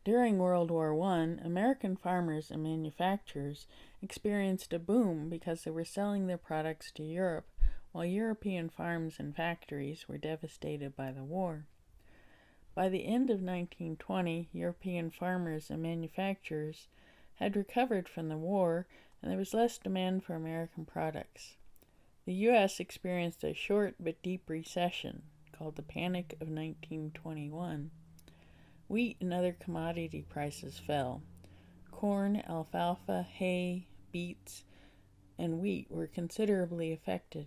During World War I, American farmers and manufacturers experienced a boom because they were selling their products to Europe, while European farms and factories were devastated by the war. By the end of 1920, European farmers and manufacturers had recovered from the war, and there was less demand for American products. The U.S. experienced a short but deep recession, called the Panic of 1921. Wheat and other commodity prices fell. Corn, alfalfa, hay, beets, and wheat were considerably affected.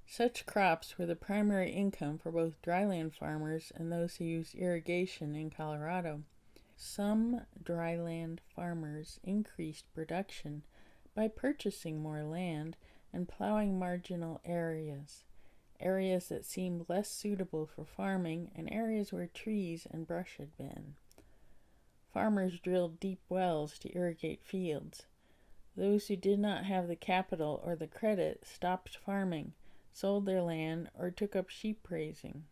Such crops were the primary income for both dryland farmers and those who used irrigation in Colorado. Some dryland farmers increased production by purchasing more land and plowing marginal areas that seemed less suitable for farming and areas where trees and brush had been. Farmers drilled deep wells to irrigate fields. Those who did not have the capital or the credit stopped farming, sold their land, or took up sheep raising.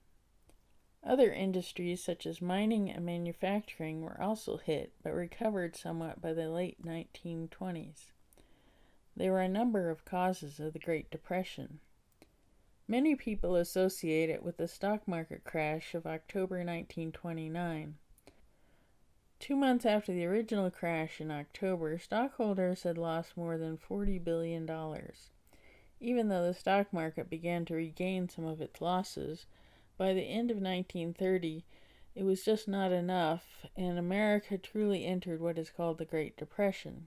Other industries such as mining and manufacturing were also hit, but recovered somewhat by the late 1920s. There were a number of causes of the Great Depression. Many people associate it with the stock market crash of October 1929. 2 months after the original crash in October, stockholders had lost more than $40 billion. Even though the stock market began to regain some of its losses, by the end of 1930, it was just not enough, and America truly entered what is called the Great Depression.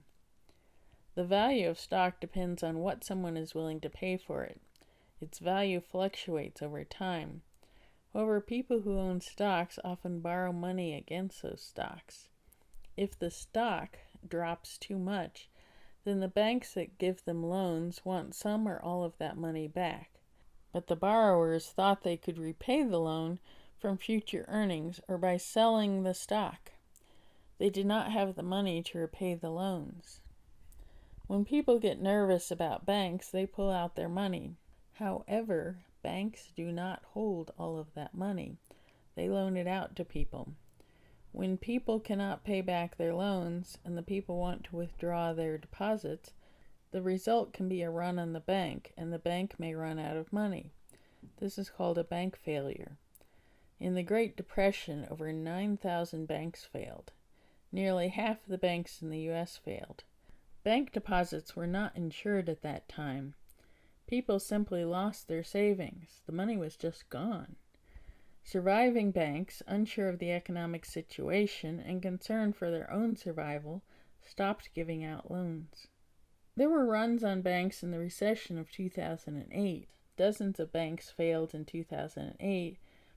The value of stock depends on what someone is willing to pay for it. Its value fluctuates over time. However, people who own stocks often borrow money against those stocks. If the stock drops too much, then the banks that give them loans want some or all of that money back. But the borrowers thought they could repay the loan from future earnings or by selling the stock. They did not have the money to repay the loans. When people get nervous about banks, they pull out their money. However, banks do not hold all of that money. They loan it out to people. When people cannot pay back their loans and the people want to withdraw their deposits, the result can be a run on the bank, and the bank may run out of money. This is called a bank failure. In the Great Depression, over 9,000 banks failed. Nearly half of the banks in the U.S. failed. Bank deposits were not insured at that time. People simply lost their savings. The money was just gone. Surviving banks, unsure of the economic situation and concerned for their own survival, stopped giving out loans. There were runs on banks in the recession of 2008. Dozens of banks failed in 2008,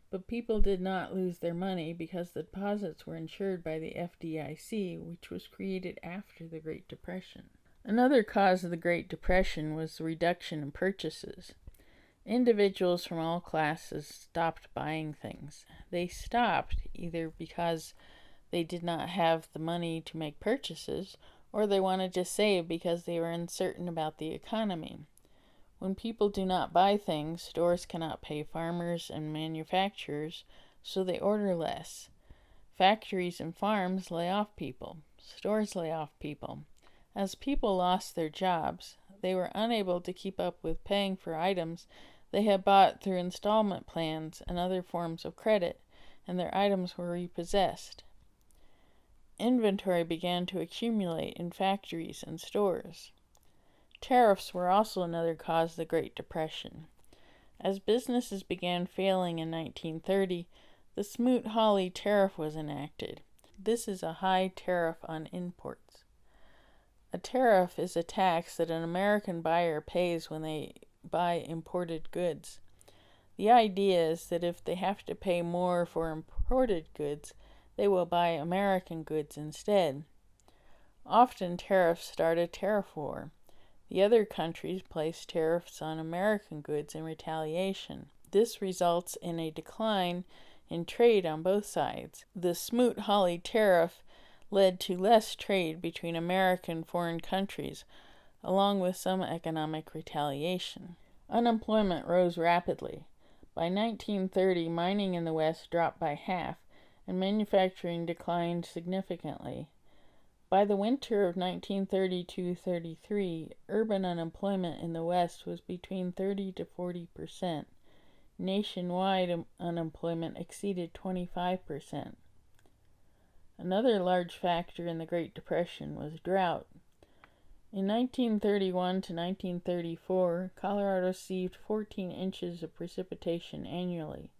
but people did not lose their money because the deposits were insured by the FDIC, which was created after the Great Depression. Another cause of the Great Depression was the reduction in purchases. Individuals from all classes stopped buying things. They stopped either because they did not have the money to make purchases, or they wanted to save because they were uncertain about the economy. When people do not buy things, stores cannot pay farmers and manufacturers, so they order less. Factories and farms lay off people. Stores lay off people. As people lost their jobs, they were unable to keep up with paying for items they had bought through installment plans and other forms of credit, and their items were repossessed. Inventory began to accumulate in factories and stores. Tariffs were also another cause of the Great Depression. As businesses began failing in 1930, the Smoot-Hawley tariff was enacted. This is a high tariff on imports. A tariff is a tax that an American buyer pays when they buy imported goods. The idea is that if they have to pay more for imported goods, they will buy American goods instead. Often tariffs start a tariff war. The other countries place tariffs on American goods in retaliation. This results in a decline in trade on both sides. The Smoot-Hawley tariff led to less trade between America and foreign countries, along with some economic retaliation. Unemployment rose rapidly. By 1930, mining in the West dropped by half, and manufacturing declined significantly. By the winter of 1932-33, urban unemployment in the West was between 30 to 40%. Nationwide unemployment exceeded 25%. Another large factor in the Great Depression was drought. In 1931 to 1934, Colorado received 14 inches of precipitation annually,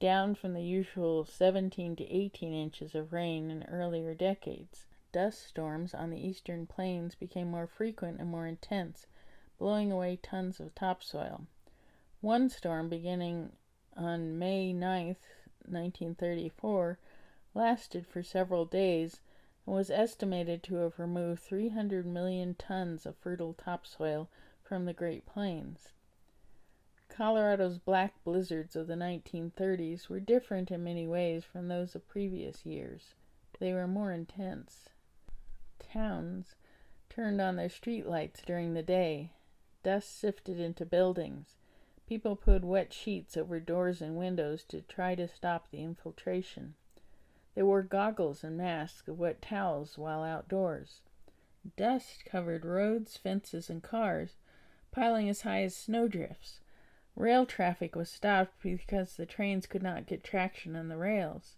down from the usual 17 to 18 inches of rain in earlier decades. Dust storms on the eastern plains became more frequent and more intense, blowing away tons of topsoil. One storm, beginning on May 9, 1934, lasted for several days and was estimated to have removed 300 million tons of fertile topsoil from the Great Plains. Colorado's black blizzards of the 1930s were different in many ways from those of previous years. They were more intense. Towns turned on their streetlights during the day. Dust sifted into buildings. People put wet sheets over doors and windows to try to stop the infiltration. They wore goggles and masks of wet towels while outdoors. Dust covered roads, fences, and cars, piling as high as snowdrifts. Rail traffic was stopped because the trains could not get traction on the rails.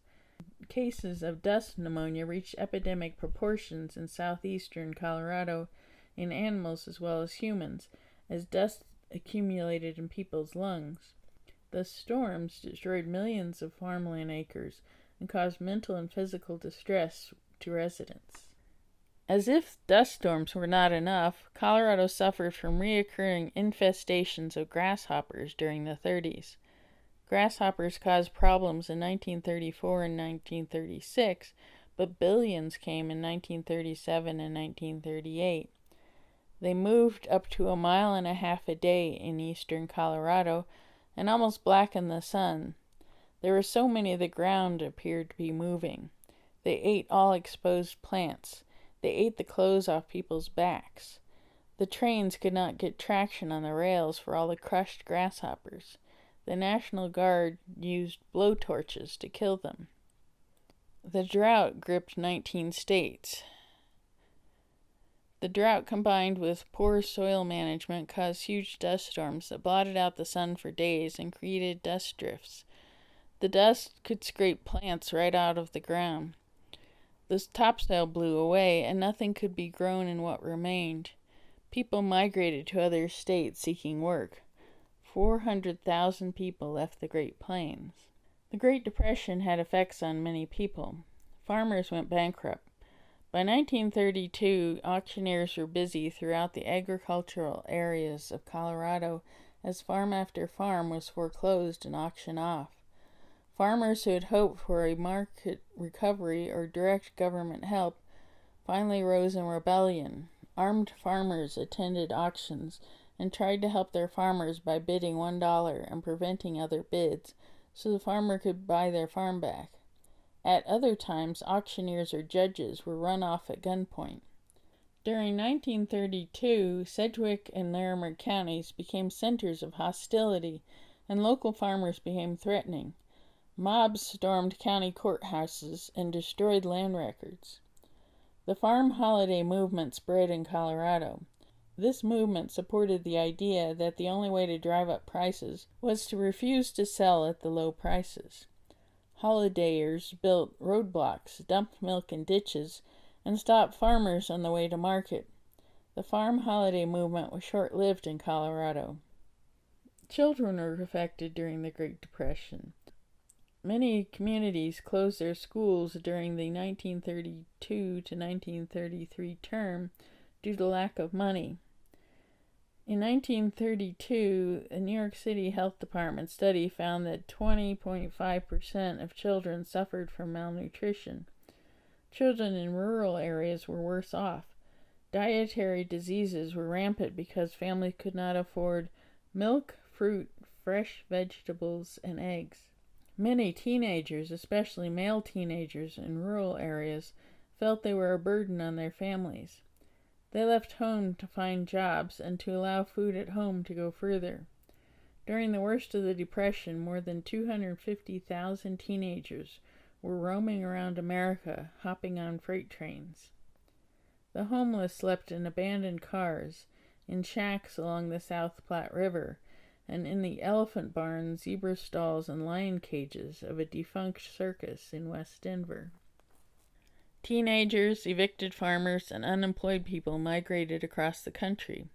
Cases of dust pneumonia reached epidemic proportions in southeastern Colorado in animals as well as humans, as dust accumulated in people's lungs. The storms destroyed millions of farmland acres and caused mental and physical distress to residents. As if dust storms were not enough, Colorado suffered from recurring infestations of grasshoppers during the 30s. Grasshoppers caused problems in 1934 and 1936, but billions came in 1937 and 1938. They moved up to 1.5 miles a day in eastern Colorado and almost blackened the sun. There were so many the ground appeared to be moving. They ate all exposed plants. They ate the clothes off people's backs. The trains could not get traction on the rails for all the crushed grasshoppers. The National Guard used blowtorches to kill them. The drought gripped 19 states. The drought combined with poor soil management caused huge dust storms that blotted out the sun for days and created dust drifts. The dust could scrape plants right out of the ground. The topsoil blew away, and nothing could be grown in what remained. People migrated to other states seeking work. 400,000 people left the Great Plains. The Great Depression had effects on many people. Farmers went bankrupt. By 1932, auctioneers were busy throughout the agricultural areas of Colorado as farm after farm was foreclosed and auctioned off. Farmers who had hoped for a market recovery or direct government help finally rose in rebellion. Armed farmers attended auctions and tried to help their farmers by bidding $1 and preventing other bids so the farmer could buy their farm back. At other times, auctioneers or judges were run off at gunpoint. During 1932, Sedgwick and Larimer counties became centers of hostility, and local farmers became threatening. Mobs stormed county courthouses and destroyed land records. The farm holiday movement spread in Colorado. This movement supported the idea that the only way to drive up prices was to refuse to sell at the low prices. Holidayers built roadblocks, dumped milk in ditches, and stopped farmers on the way to market. The farm holiday movement was short-lived in Colorado. Children were affected during the Great Depression. Many communities closed their schools during the 1932 to 1933 term due to lack of money. In 1932, a New York City Health Department study found that 20.5% of children suffered from malnutrition. Children in rural areas were worse off. Dietary diseases were rampant because families could not afford milk, fruit, fresh vegetables, and eggs. Many teenagers, especially male teenagers in rural areas, felt they were a burden on their families. They left home to find jobs and to allow food at home to go further. During the worst of the Depression, more than 250,000 teenagers were roaming around America, hopping on freight trains. The homeless slept in abandoned cars, in shacks along the South Platte River, and in the elephant barns, zebra stalls, and lion cages of a defunct circus in West Denver. Teenagers, evicted farmers, and unemployed people migrated across the country.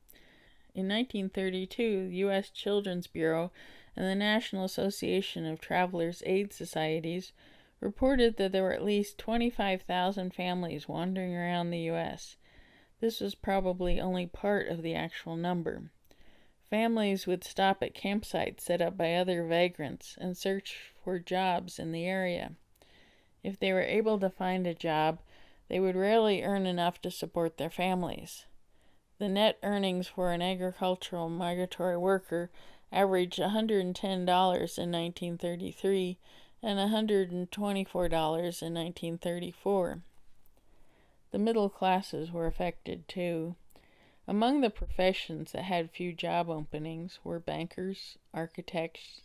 In 1932, the U.S. Children's Bureau and the National Association of Travelers' Aid Societies reported that there were at least 25,000 families wandering around the U.S. This was probably only part of the actual number. Families would stop at campsites set up by other vagrants and search for jobs in the area. If they were able to find a job, they would rarely earn enough to support their families. The net earnings for an agricultural migratory worker averaged $110 in 1933 and $124 in 1934. The middle classes were affected too. Among the professions that had few job openings were bankers, architects,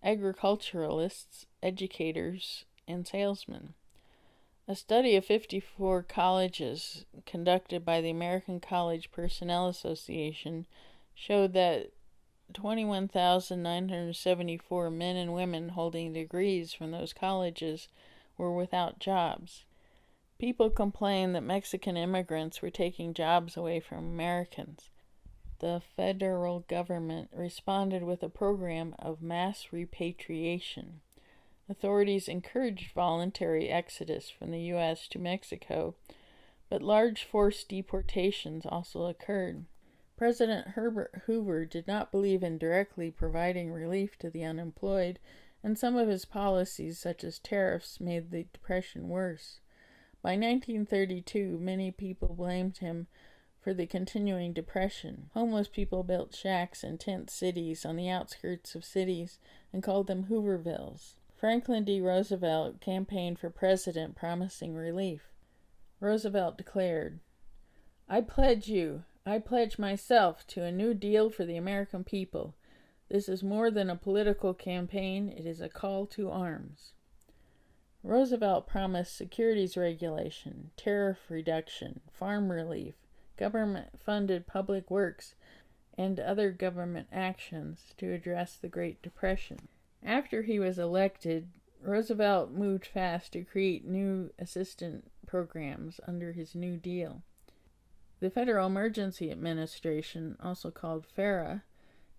agriculturalists, educators, and salesmen. A study of 54 colleges conducted by the American College Personnel Association showed that 21,974 men and women holding degrees from those colleges were without jobs. People complained that Mexican immigrants were taking jobs away from Americans. The federal government responded with a program of mass repatriation. Authorities encouraged voluntary exodus from the U.S. to Mexico, but large forced deportations also occurred. President Herbert Hoover did not believe in directly providing relief to the unemployed, and some of his policies, such as tariffs, made the Depression worse. By 1932, many people blamed him for the continuing depression. Homeless people built shacks and tent cities on the outskirts of cities and called them Hoovervilles. Franklin D. Roosevelt campaigned for president, promising relief. Roosevelt declared, I pledge myself to a new deal for the American people. This is more than a political campaign, it is a call to arms. Roosevelt promised securities regulation, tariff reduction, farm relief, government-funded public works, and other government actions to address the Great Depression. After he was elected, Roosevelt moved fast to create new assistance programs under his New Deal. The Federal Emergency Administration, also called FERA,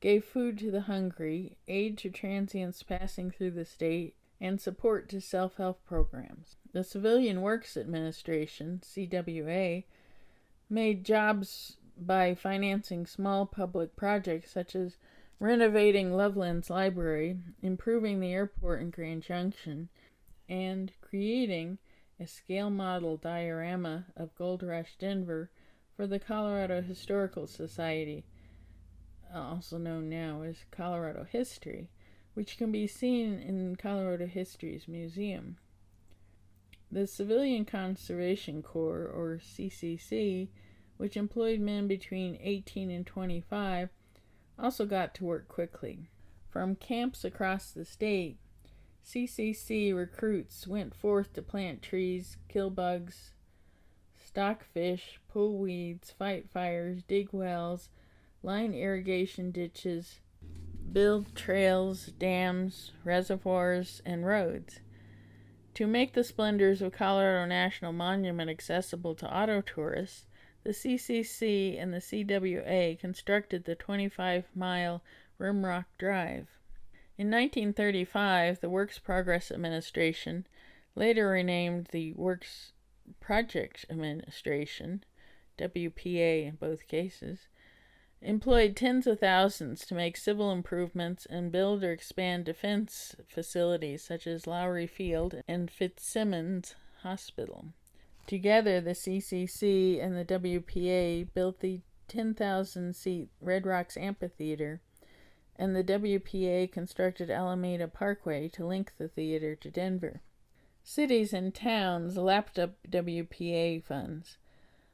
gave food to the hungry, aid to transients passing through the state, and support to self-help programs. The Civilian Works Administration, CWA, made jobs by financing small public projects such as renovating Loveland's Library, improving the airport in Grand Junction, and creating a scale model diorama of Gold Rush Denver for the Colorado Historical Society, also known now as Colorado History, which can be seen in Colorado History's museum. The Civilian Conservation Corps, or CCC, which employed men between 18 and 25, also got to work quickly. From camps across the state, CCC recruits went forth to plant trees, kill bugs, stock fish, pull weeds, fight fires, dig wells, line irrigation ditches, build trails, dams, reservoirs, and roads. To make the splendors of Colorado National Monument accessible to auto tourists, the CCC and the CWA constructed the 25-mile Rimrock Drive. In 1935, the Works Progress Administration, later renamed the Works Project Administration, WPA in both cases, employed tens of thousands to make civil improvements and build or expand defense facilities such as Lowry Field and Fitzsimmons Hospital. Together, the CCC and the WPA built the 10,000-seat Red Rocks Amphitheater, and the WPA constructed Alameda Parkway to link the theater to Denver. Cities and towns lapped up WPA funds.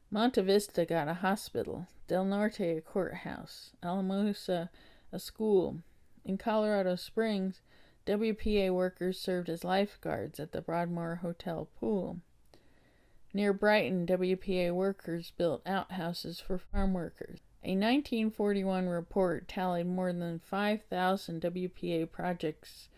Monte Vista got a hospital, Del Norte a courthouse, Alamosa a school. In Colorado Springs, WPA workers served as lifeguards at the Broadmoor Hotel pool. Near Brighton, WPA workers built outhouses for farm workers. A 1941 report tallied more than 5,000 WPA projects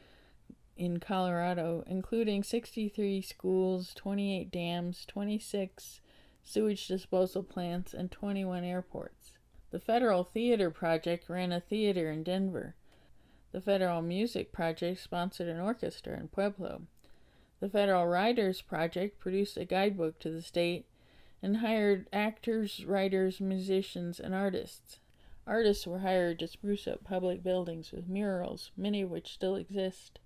in Colorado, including 63 schools, 28 dams, 26 sewage disposal plants, and 21 airports. The Federal Theater Project ran a theater in Denver. The Federal Music Project sponsored an orchestra in Pueblo. The Federal Writers Project produced a guidebook to the state and hired actors, writers, musicians, and artists. Artists were hired to spruce up public buildings with murals, many of which still exist.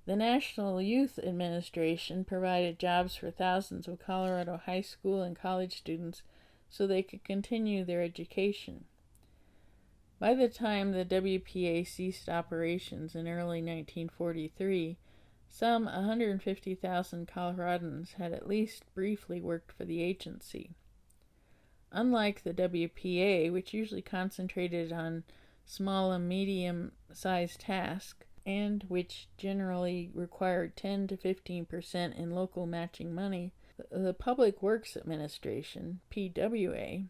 The National Youth Administration provided jobs for thousands of Colorado high school and college students so they could continue their education. By the time the WPA ceased operations in early 1943, some 150,000 Coloradans had at least briefly worked for the agency. Unlike the WPA, which usually concentrated on small and medium-sized tasks, and which generally required 10 to 15% in local matching money, the Public Works Administration, PWA,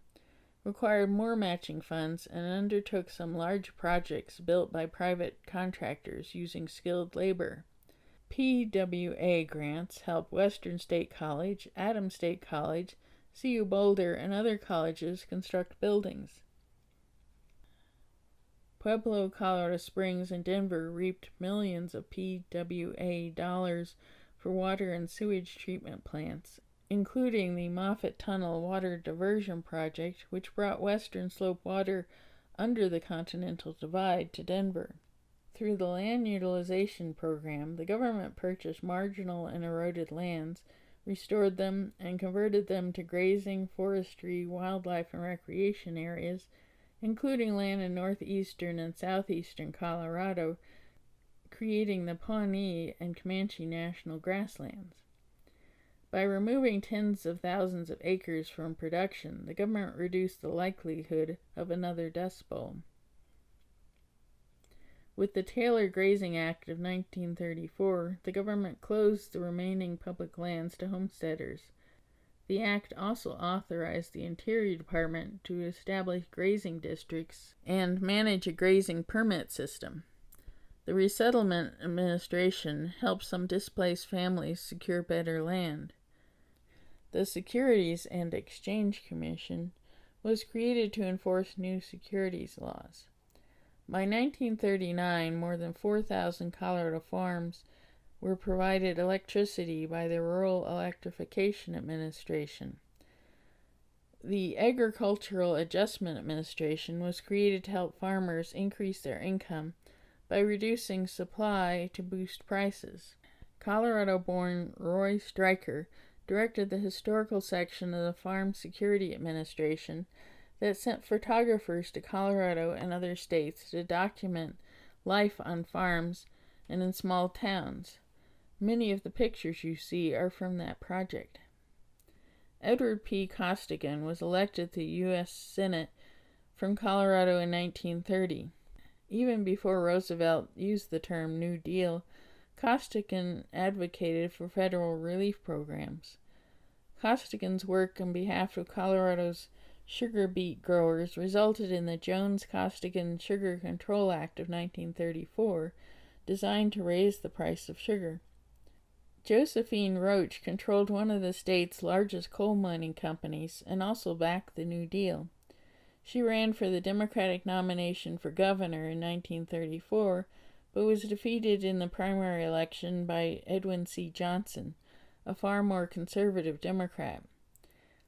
required more matching funds and undertook some large projects built by private contractors using skilled labor. PWA grants helped Western State College, Adams State College, CU Boulder, and other colleges construct buildings. Pueblo, Colorado Springs, and Denver reaped millions of PWA dollars for water and sewage treatment plants, including the Moffett Tunnel Water Diversion Project, which brought Western Slope water under the Continental Divide to Denver. Through the Land Utilization Program, the government purchased marginal and eroded lands, restored them, and converted them to grazing, forestry, wildlife, and recreation areas, including land in northeastern and southeastern Colorado, creating the Pawnee and Comanche National Grasslands. By removing tens of thousands of acres from production, the government reduced the likelihood of another Dust Bowl. With the Taylor Grazing Act of 1934, the government closed the remaining public lands to homesteaders. The act also authorized the Interior Department to establish grazing districts and manage a grazing permit system. The Resettlement Administration helped some displaced families secure better land. The Securities and Exchange Commission was created to enforce new securities laws. By 1939, more than 4,000 Colorado farms were provided electricity by the Rural Electrification Administration. The Agricultural Adjustment Administration was created to help farmers increase their income by reducing supply to boost prices. Colorado-born Roy Stryker directed the historical section of the Farm Security Administration that sent photographers to Colorado and other states to document life on farms and in small towns. Many of the pictures you see are from that project. Edward P. Costigan was elected to the U.S. Senate from Colorado in 1930. Even before Roosevelt used the term New Deal, Costigan advocated for federal relief programs. Costigan's work on behalf of Colorado's sugar beet growers resulted in the Jones-Costigan Sugar Control Act of 1934, designed to raise the price of sugar. Josephine Roach controlled one of the state's largest coal mining companies and also backed the New Deal. She ran for the Democratic nomination for governor in 1934, but was defeated in the primary election by Edwin C. Johnson, a far more conservative Democrat.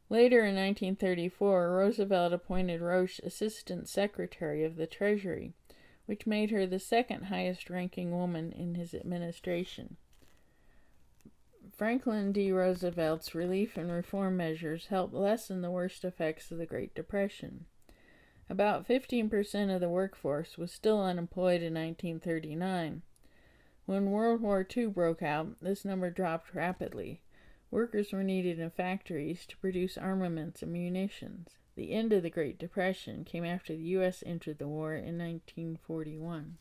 Later in 1934, Roosevelt appointed Roach Assistant Secretary of the Treasury, which made her the second highest-ranking woman in his administration. Franklin D. Roosevelt's relief and reform measures helped lessen the worst effects of the Great Depression. About 15% of the workforce was still unemployed in 1939. When World War II broke out, this number dropped rapidly. Workers were needed in factories to produce armaments and munitions. The end of the Great Depression came after the U.S. entered the war in 1941.